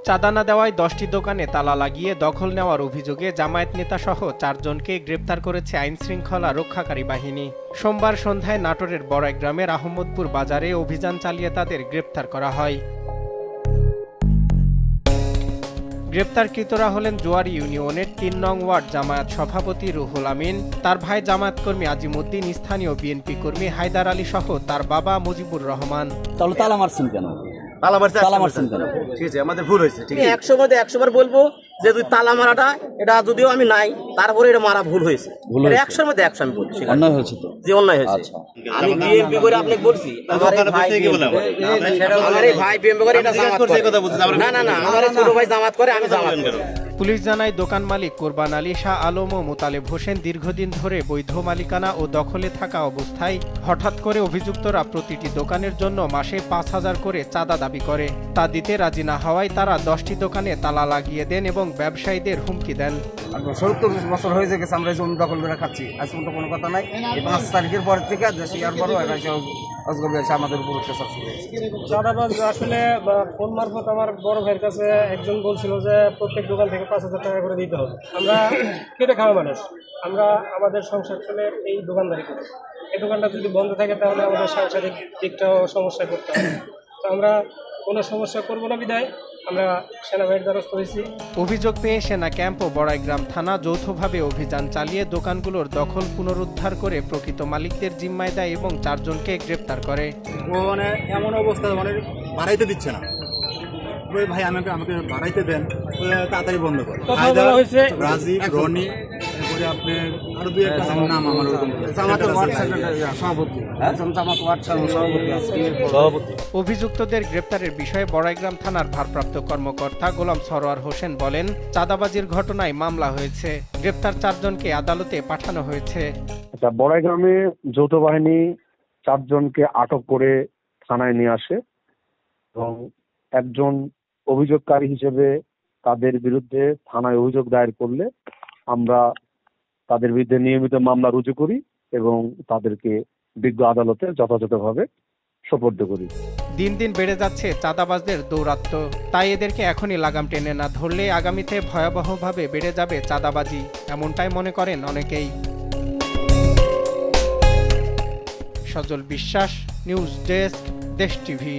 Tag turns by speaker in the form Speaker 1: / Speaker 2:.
Speaker 1: চাঁদা না দেওয়ায় 10টি দোকানে তালা লাগিয়ে দখল নেওয়ার অভিযোগে জামায়াত নেতাসহ 4 জনকে গ্রেপ্তার করেছে আইনশৃঙ্খলা রক্ষাকারী বাহিনী। সোমবার সন্ধ্যায় নাটোরের বড়াইগ্রামের আহমদপুর বাজারে অভিযান চালিয়ে তাদের গ্রেপ্তার করা হয়। গ্রেপ্তারকৃতরা হলেন জোয়ারি ইউনিয়নের 3 নং ওয়ার্ড জামায়াত সভাপতি রুহুল আমিন, তার ভাই জামায়াত কর্মী আজিমুদ্দিন, স্থানীয় বিএনপি কর্মী হায়দার আলী সহ তার বাবা মুজিবুর রহমান।
Speaker 2: তালা মারছেন কেন?
Speaker 3: আমাদের ভুল হয়েছে। 100 মধ্যে 100 বার বলবো যে তুই তালা মারাটা এটা যদিও আমি নাই, তারপরে এটা মারা ভুল হয়েছে। 100 মধ্যে 100 আমি বলছি অন্যায় হয়েছে তো, যে অন্যায় হয়েছে। আমি বিএমপি করে আপনাকে বলছি, আমার ভাই বিএমপি করে এটা জামাত করে। না আমার ছোট ভাই জামাত করে, আমি জামাত করি।
Speaker 1: পুলিশ জানায় দোকান মালিক কোরবান আলী, শাহ আলম ও মোতালেব হোসেন দীর্ঘদিন ধরে বৈধ মালিকানা ও দখলে থাকা অবস্থায় হঠাৎ করে অভিযুক্তরা প্রতিটি দোকানের জন্য মাসে 5,000 করে চাঁদা দাবি করে। তা দিতে রাজি না হওয়ায় তারা 10টি দোকানে তালা লাগিয়ে দেন এবং ব্যবসায়ীদের হুমকি দেন।
Speaker 4: 70 বছর হয়ে গেছে আমরা জমি দখল করে খাচ্ছি, আজ পর্যন্ত কোনো কথা নাই। 5 তারিখের পর থেকে আমাদের উপর
Speaker 5: চাঁদাবাজ আসলে ফোন মারফত আমার বড় ভাইয়ের কাছে একজন বলছিল যে প্রত্যেক দোকান থেকে 5,000 টাকা করে দিতে হবে। আমরা কেটে খাওয়া মানুষ, আমরা আমাদের সংসার চলে এই দোকানদারি করে। এই দোকানটা যদি বন্ধ থাকে তাহলে আমাদের সাংসারিক দিকটাও সমস্যায় পড়তে হবে। তো আমরা কোনো সমস্যা করবো না বিধায় আমরা সেনাবাহিনীর দ্বারস্থ হয়েছি।
Speaker 1: অভিযোগ পেয়ে সেনা ক্যাম্প ও বড়াইগ্রাম থানা যৌথভাবে অভিযান চালিয়ে দোকানগুলোর দখল পুনরুদ্ধার করে প্রকৃত মালিকদের জিম্মায় দেয় এবং 4 জনকে গ্রেপ্তার করে।
Speaker 6: মানে এমন অবস্থা মানে বাড়াইতে দিচ্ছে না, ভাই আমাকে বাড়াইতে দেন, তাড়াতাড়ি বন্ধ করে। রাজীব, রনি, আপনার আরো 2-1টা নাম আমার সভাপতি।
Speaker 1: অভিযুক্তদের গ্রেপ্তারের বিষয়ে বড়াইগ্রাম থানার ভারপ্রাপ্ত কর্মকর্তা গোলাম সরোয়ার হোসেন বলেন, চাঁদাবাজির ঘটনায় মামলা হয়েছে, গ্রেপ্তার 4 জনকে আদালতে পাঠানো হয়েছে।
Speaker 7: বড়াইগ্রামে যৌথ বাহিনী 4 জনকে আটক করে থানায় নিয়ে আসে এবং একজন অভিযোগকারী হিসেবে তাদের বিরুদ্ধে থানায় অভিযোগ দায়ের করলে আমরা তাদের বিরুদ্ধে নিয়মিত মামলা রুজু করি এবং তাদেরকে বিজ্ঞ আদালতে যথাযথভাবে সোপর্দ করি।
Speaker 1: দিন দিন বেড়ে যাচ্ছে চাঁদাবাজদের দৌরাত্ম্য, তাই এদেরকে এখনই লাগাম টেনে না ধরলে আগামীতে ভয়াবহভাবে বেড়ে যাবে চাঁদাবাজি, এমনটাই মনে করেন অনেকেই। সজল বিশ্বাস, নিউজ ডেস্ক, দেশ টিভি।